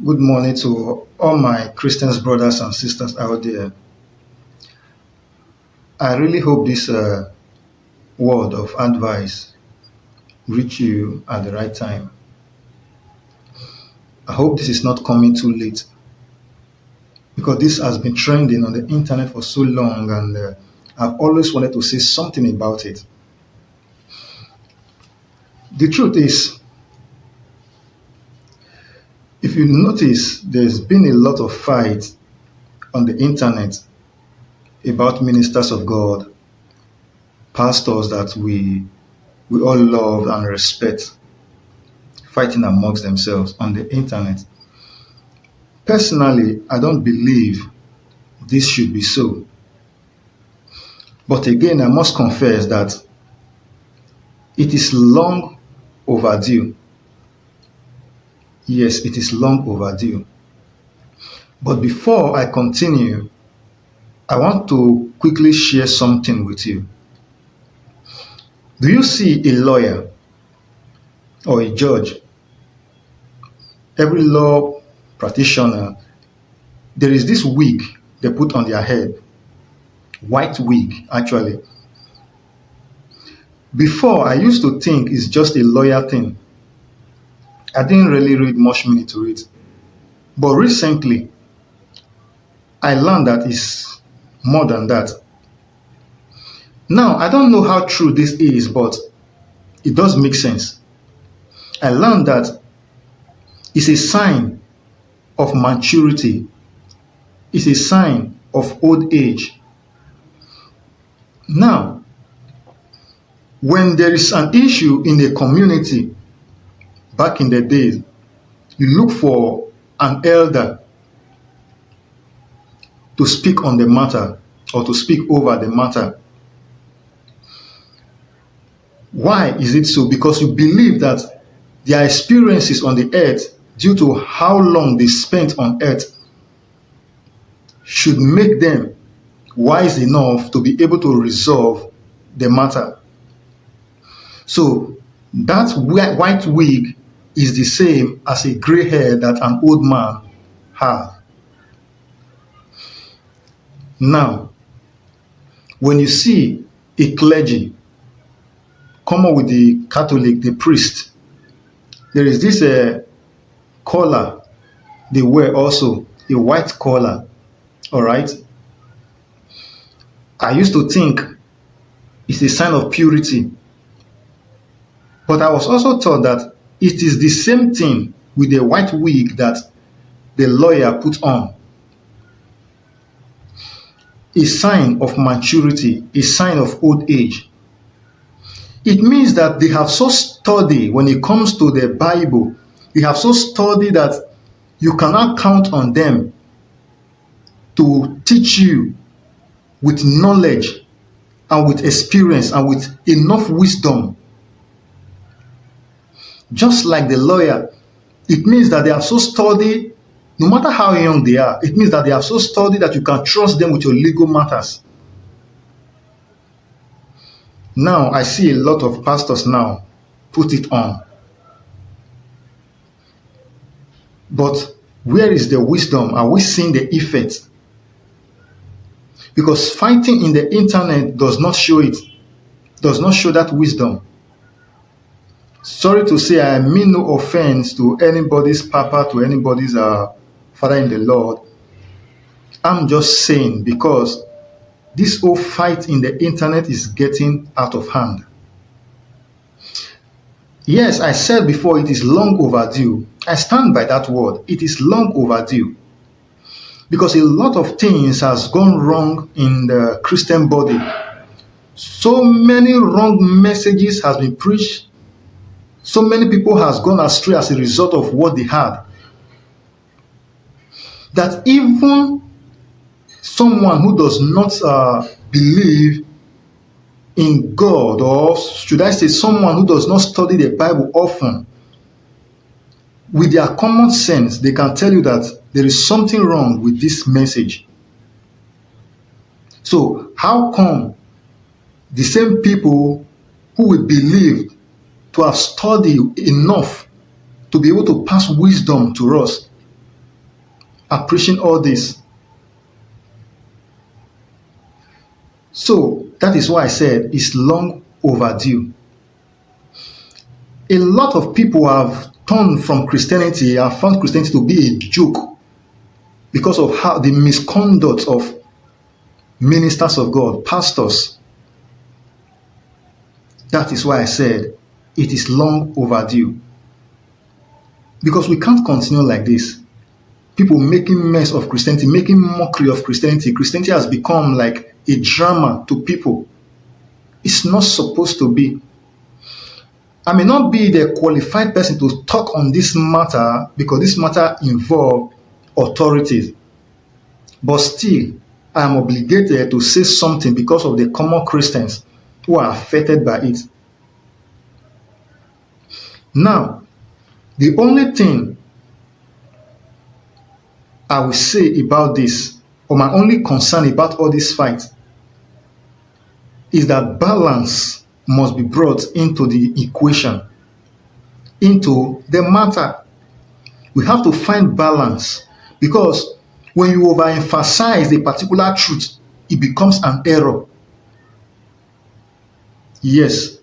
Good morning to all my Christians, brothers and sisters out there. I really hope this word of advice reach you at the right time. I hope this is not coming too late because this has been trending on the internet for so long, and I've always wanted to say something about it. The truth is, if you notice, there's been a lot of fight on the internet about ministers of God, pastors that we all love and respect, fighting amongst themselves on the internet. Personally, I don't believe this should be so. But again, I must confess that it is long overdue. Yes, it is long overdue. But before I continue, I want to quickly share something with you. Do you see a lawyer or a judge? Every law practitioner, there is this wig they put on their head. White wig, actually. Before, I used to think it's just a lawyer thing. I didn't really read much meaning to it. But recently, I learned that it's more than that. Now, I don't know how true this is, but it does make sense. I learned that it's a sign of maturity, it's a sign of old age. Now, when there is an issue in a community, back in the days, you look for an elder to speak on the matter or to speak over the matter. Why is it so? Because you believe that their experiences on the earth, due to how long they spent on earth, should make them wise enough to be able to resolve the matter. So that white wig is the same as a gray hair that an old man has. Now, when you see a clergy, common with the Catholic, the priest, there is this collar they wear also, a white collar. All right. I used to think it's a sign of purity, but I was also taught that it is the same thing with the white wig that the lawyer put on. A sign of maturity, a sign of old age. It means that they have so studied when it comes to the Bible, they have so studied that you cannot count on them to teach you with knowledge and with experience and with enough wisdom. Just like the lawyer, it means that they have so studied, no matter how young they are, it means that they have so studied that you can trust them with your legal matters. Now, I see a lot of pastors now put it on. But where is the wisdom? Are we seeing the effect? Because fighting in the internet does not show it, does not show that wisdom. Sorry to say, I mean no offense to anybody's papa, to anybody's father in the Lord. I'm just saying because this whole fight in the internet is getting out of hand. Yes, I said before it is long overdue. I stand by that word. It is long overdue. Because a lot of things has gone wrong in the Christian body. So many wrong messages has been preached. So many people has gone astray as a result of what they had. That even someone who does not believe in God, or should I say someone who does not study the Bible often, with their common sense, they can tell you that there is something wrong with this message. So how come the same people who will believe to have studied enough to be able to pass wisdom to us, are preaching all this. So that is why I said it's long overdue. A lot of people have turned from Christianity, have found Christianity to be a joke because of how the misconduct of ministers of God, pastors. That is why I said it is long overdue. Because we can't continue like this. People making mess of Christianity, making mockery of Christianity. Christianity has become like a drama to people. It's not supposed to be. I may not be the qualified person to talk on this matter because this matter involves authorities. But still, I am obligated to say something because of the common Christians who are affected by it. Now, the only thing I will say about this, or my only concern about all this fight, is that balance must be brought into the equation, into the matter. We have to find balance, because when you overemphasize a particular truth, it becomes an error. Yes.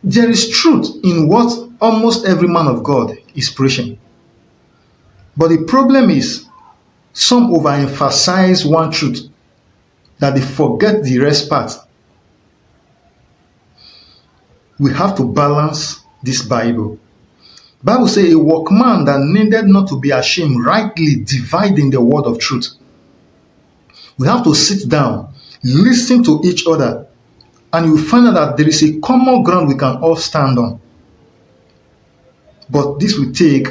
There is truth in what almost every man of God is preaching. But the problem is, some overemphasize one truth that they forget the rest part. We have to balance this Bible. Bible says a workman that needed not to be ashamed, rightly dividing the word of truth. We have to sit down, listen to each other, and you find out that there is a common ground we can all stand on. But this will take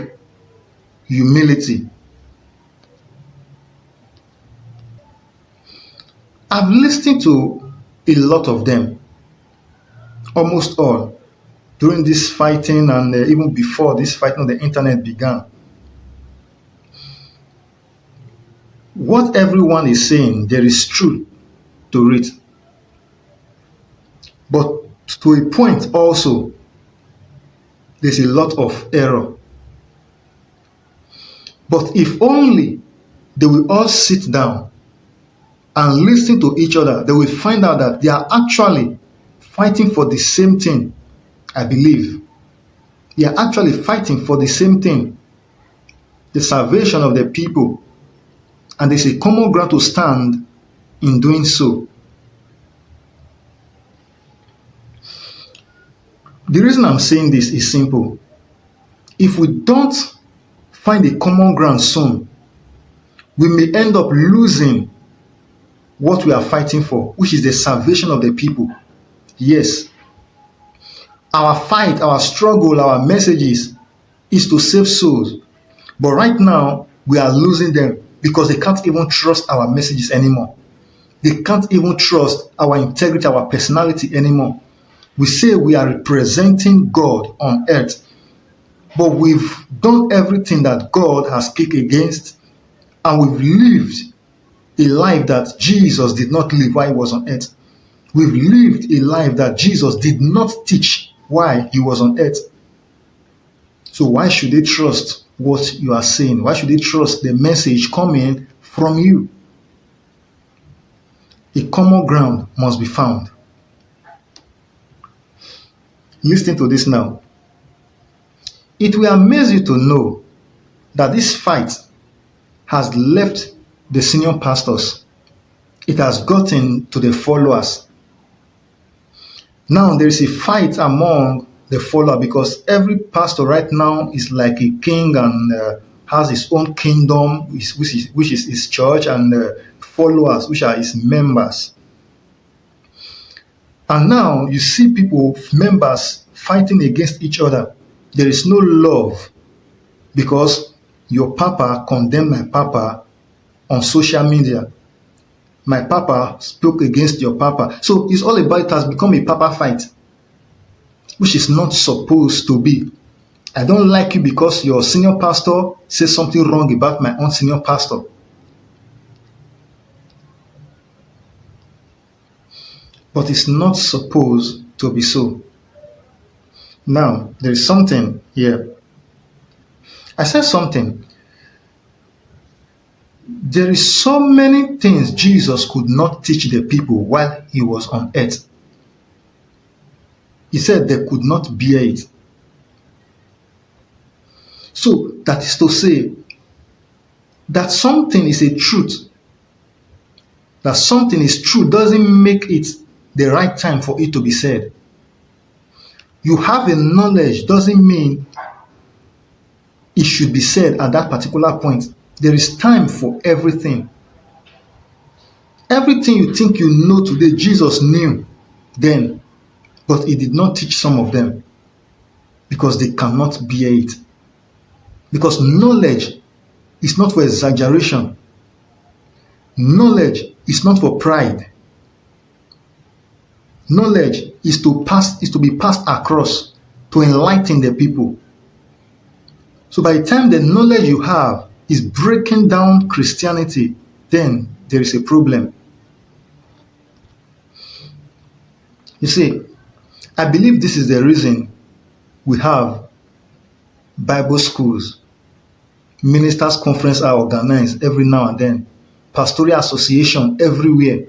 humility. I've listened to a lot of them, almost all, during this fighting and even before this fighting on the internet began. What everyone is saying, there is truth to it. But to a point also, there's a lot of error. But if only they will all sit down and listen to each other, they will find out that they are actually fighting for the same thing, I believe. They are actually fighting for the same thing, the salvation of the people. And there's a common ground to stand in doing so. The reason I'm saying this is simple. If we don't find a common ground soon, we may end up losing what we are fighting for, which is the salvation of the people. Yes, our fight, our struggle, our messages is to save souls. But right now, we are losing them because they can't even trust our messages anymore. They can't even trust our integrity, our personality anymore. We say we are representing God on earth, but we've done everything that God has kicked against, and we've lived a life that Jesus did not live while he was on earth. We've lived a life that Jesus did not teach while he was on earth. So why should they trust what you are saying? Why should they trust the message coming from you? A common ground must be found. Listen to this now. It will amaze you to know that this fight has left the senior pastors. It has gotten to the followers. Now there is a fight among the followers because every pastor right now is like a king and has his own kingdom, which is his church, and followers, which are his members. And now you see people, members, fighting against each other. There is no love because your papa condemned my papa on social media. My papa spoke against your papa. So it's all about, it has become a papa fight, which is not supposed to be. I don't like you because your senior pastor says something wrong about my own senior pastor. But it's not supposed to be so. Now, there is something here. I said something There is so many things Jesus could not teach the people while he was on earth. He said they could not bear it. So that is to say that something is a truth, that something is true doesn't make it the right time for it to be said. You have a knowledge doesn't mean it should be said at that particular point. There is time for everything. Everything you think you know today, Jesus knew then, but he did not teach some of them because they cannot bear it. Because knowledge is not for exaggeration. Knowledge is not for pride. Knowledge is to be passed across to enlighten the people. So by the time the knowledge you have is breaking down Christianity, then there is a problem. You see, I believe this is the reason we have Bible schools, ministers' conference are organized every now and then, pastoral association everywhere.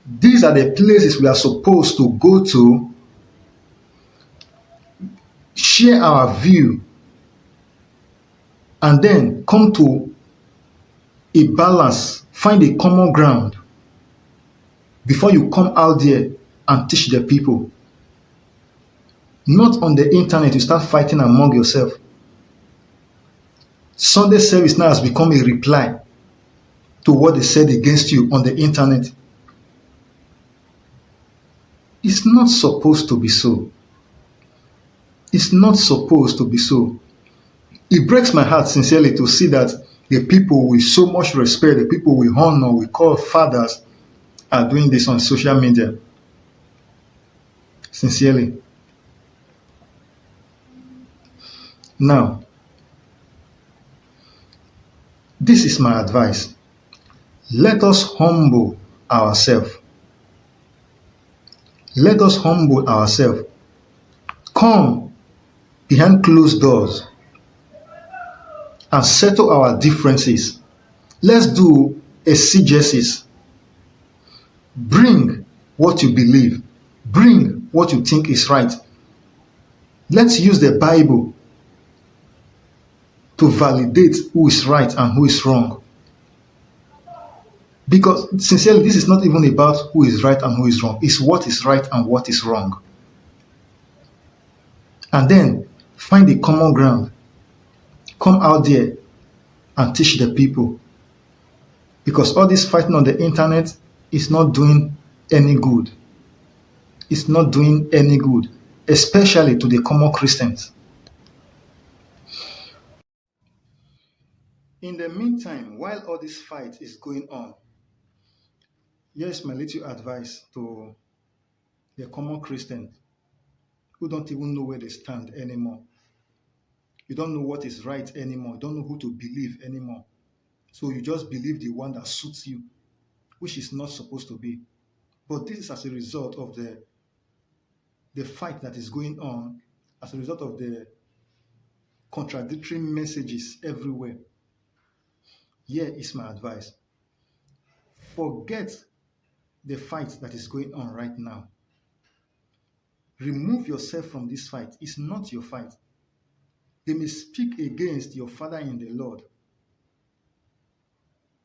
These are the places we are supposed to go to, share our view, and then come to a balance, find a common ground before you come out there and teach the people. Not on the internet, you start fighting among yourself. Sunday service now has become a reply to what they said against you on the internet. It's not supposed to be so. It's not supposed to be so. It breaks my heart sincerely to see that the people with so much respect, the people we honor, we call fathers, are doing this on social media. Sincerely. Now, this is my advice. Let us humble ourselves. Let us humble ourselves. Come behind closed doors and settle our differences. Let's do exegesis. Bring what you believe. Bring what you think is right. Let's use the Bible to validate who is right and who is wrong. Because sincerely, this is not even about who is right and who is wrong. It's what is right and what is wrong. And then find a common ground. Come out there and teach the people. Because all this fighting on the internet is not doing any good. It's not doing any good, especially to the common Christians. In the meantime, while all this fight is going on, here's my little advice to the common Christians who don't even know where they stand anymore. You don't know what is right anymore. You don't know who to believe anymore. So you just believe the one that suits you, which is not supposed to be. But this is as a result of the fight that is going on, as a result of the contradictory messages everywhere. Here is my advice. Forget the fight that is going on right now. Remove yourself from this fight. It's not your fight. They may speak against your father in the Lord,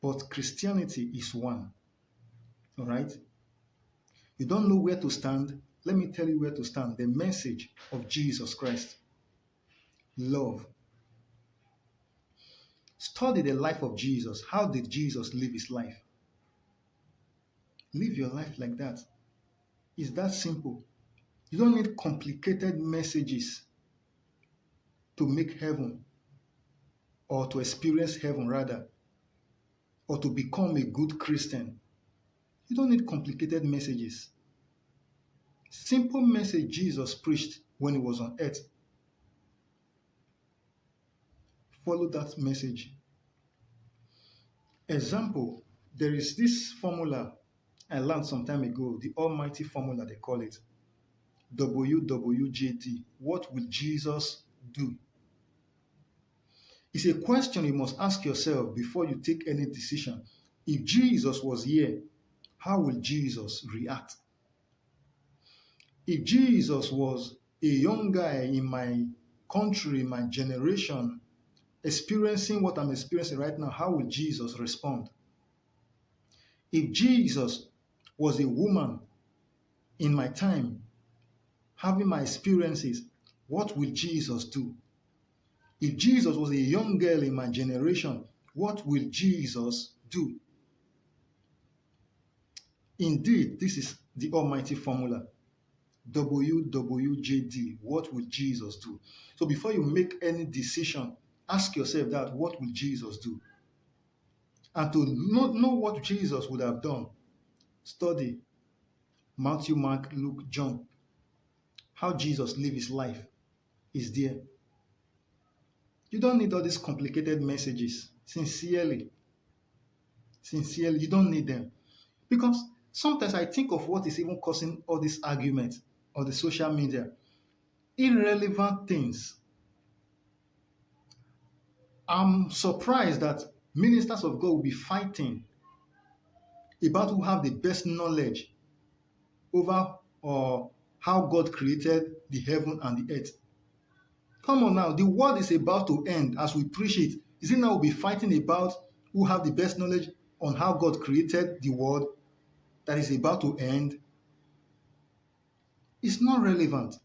but Christianity is one. All right? You don't know where to stand. Let me tell you where to stand. The message of Jesus Christ. Love. Study the life of Jesus. How did Jesus live his life? Live your life like that. It's that simple. You don't need complicated messages to make heaven, or to experience heaven rather, or to become a good Christian. You don't need complicated messages. Simple message Jesus preached when he was on earth. Follow that message. Example, there is this formula I learned some time ago, the almighty formula they call it. WWJD. What will Jesus do? It's a question you must ask yourself before you take any decision. If Jesus was here, how will Jesus react? If Jesus was a young guy in my country, my generation, experiencing what I'm experiencing right now, how will Jesus respond? If Jesus was a woman in my time, having my experiences, what will Jesus do? If Jesus was a young girl in my generation, what will Jesus do? Indeed, this is the almighty formula. WWJD, what will Jesus do? So before you make any decision, ask yourself that, what will Jesus do? And to know what Jesus would have done, study Matthew, Mark, Luke, John. How Jesus lived his life is there. You don't need all these complicated messages. Sincerely, you don't need them. Because sometimes I think of what is even causing all this argument on the social media. Irrelevant things. I'm surprised that ministers of God will be fighting about who have the best knowledge over how God created the heaven and the earth. Come on now, the world is about to end as we preach it. Is it now we'll be fighting about who have the best knowledge on how God created the world that is about to end? It's not relevant.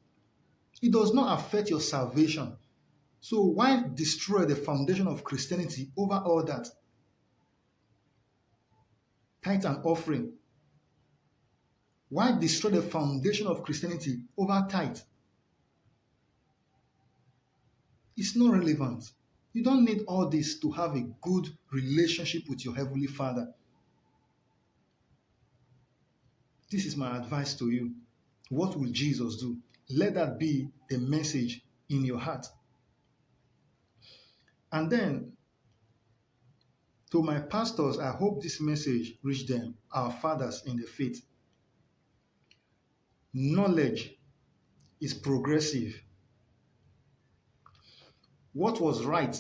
It does not affect your salvation. So why destroy the foundation of Christianity over all that? Tithe and offering. Why destroy the foundation of Christianity over tithe? It's not relevant. You don't need all this to have a good relationship with your Heavenly Father. This is my advice to you. What will Jesus do? Let that be the message in your heart. And then, to my pastors, I hope this message reached them, our fathers in the faith. Knowledge is progressive. What was right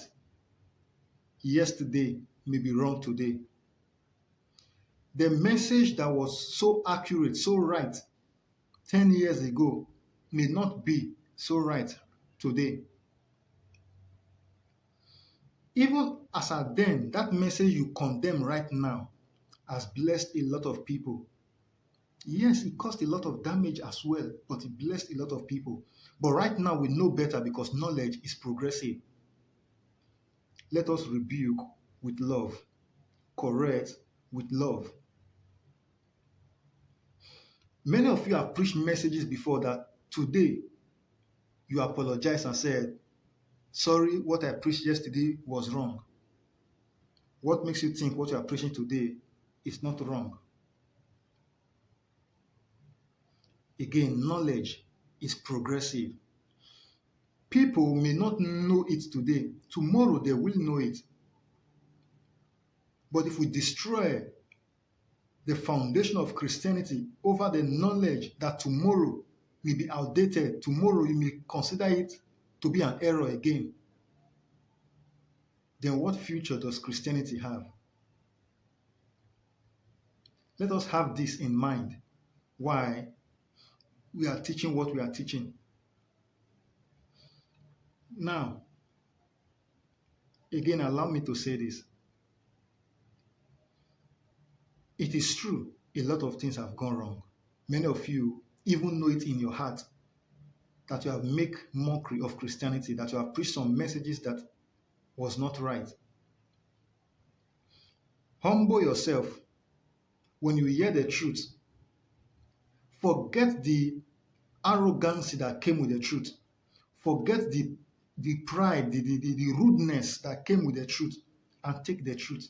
yesterday may be wrong today. The message that was so accurate, so right 10 years ago may not be so right today. Even as at then, that message you condemn right now has blessed a lot of people. Yes, it caused a lot of damage as well, but it blessed a lot of people. But right now we know better because knowledge is progressive. Let us rebuke with love, correct with love. Many of you have preached messages before that today you apologize and said, sorry, what I preached yesterday was wrong. What makes you think what you are preaching today is not wrong? Again, knowledge is progressive. People may not know it today. Tomorrow they will know it. But if we destroy the foundation of Christianity over the knowledge that tomorrow will be outdated, tomorrow you may consider it to be an error again, then what future does Christianity have? Let us have this in mind why we are teaching what we are teaching. Now, again, allow me to say this. It is true, a lot of things have gone wrong. Many of you even know it in your heart that you have made mockery of Christianity, that you have preached some messages that was not right. Humble yourself when you hear the truth. Forget the arrogancy that came with the truth. Forget the pride, the rudeness that came with the truth, and take the truth.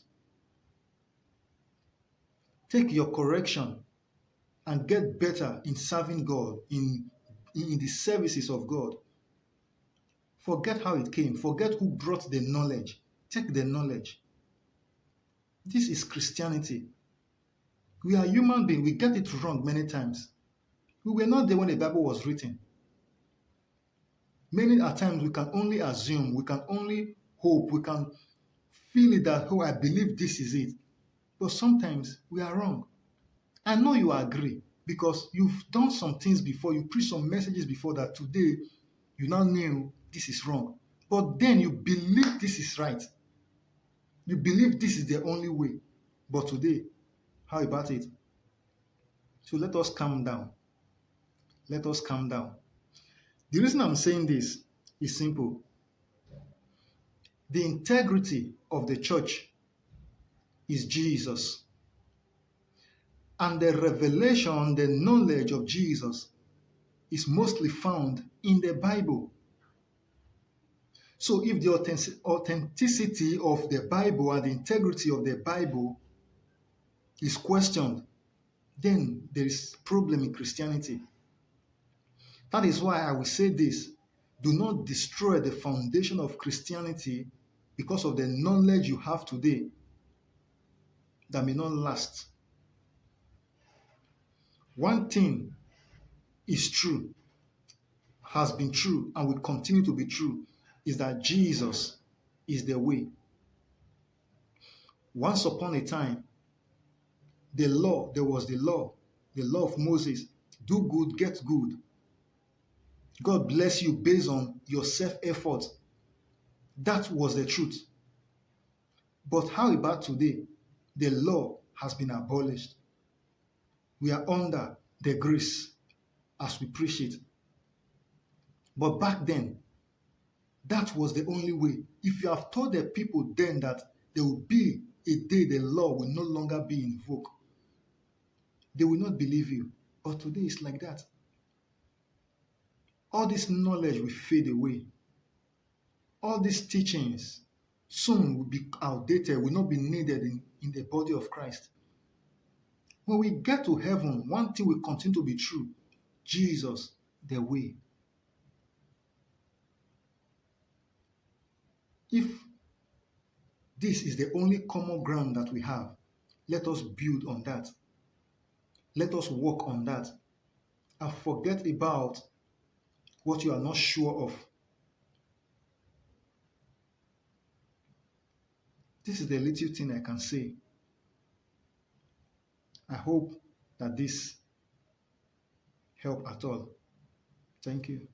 Take your correction and get better in serving God, in the services of God. Forget how it came. Forget who brought the knowledge. Take the knowledge. This is Christianity. We are human beings. We get it wrong many times. We were not there when the Bible was written. Many a times we can only assume, we can only hope. We can feel it that, oh, I believe this is it. But sometimes we are wrong. I know you agree because you've done some things before, you preached some messages before that today you now knew this is wrong. But then you believe this is right. You believe this is the only way. But today, how about it? So let us calm down. Let us calm down. The reason I'm saying this is simple. The integrity of the church is Jesus. And the revelation, the knowledge of Jesus is mostly found in the Bible. So if the authenticity of the Bible and the integrity of the Bible is questioned, then there is problem in Christianity. That is why I will say this. Do not destroy the foundation of Christianity because of the knowledge you have today that may not last. One thing is true, has been true, and will continue to be true, is that Jesus is the way. Once upon a time, there was the law of Moses. Do good, get good. God bless you based on your self-effort. That was the truth. But how about today? The law has been abolished. We are under the grace as we preach it. But back then, that was the only way. If you have told the people then that there will be a day the law will no longer be invoked, they will not believe you. But today it's like that. All this knowledge will fade away. All these teachings soon will be outdated, will not be needed in the body of Christ. When we get to heaven, one thing will continue to be true: Jesus, the way. If this is the only common ground that we have, let us build on that. Let us work on that and forget about what you are not sure of. This is the little thing I can say. I hope that this helped at all. Thank you.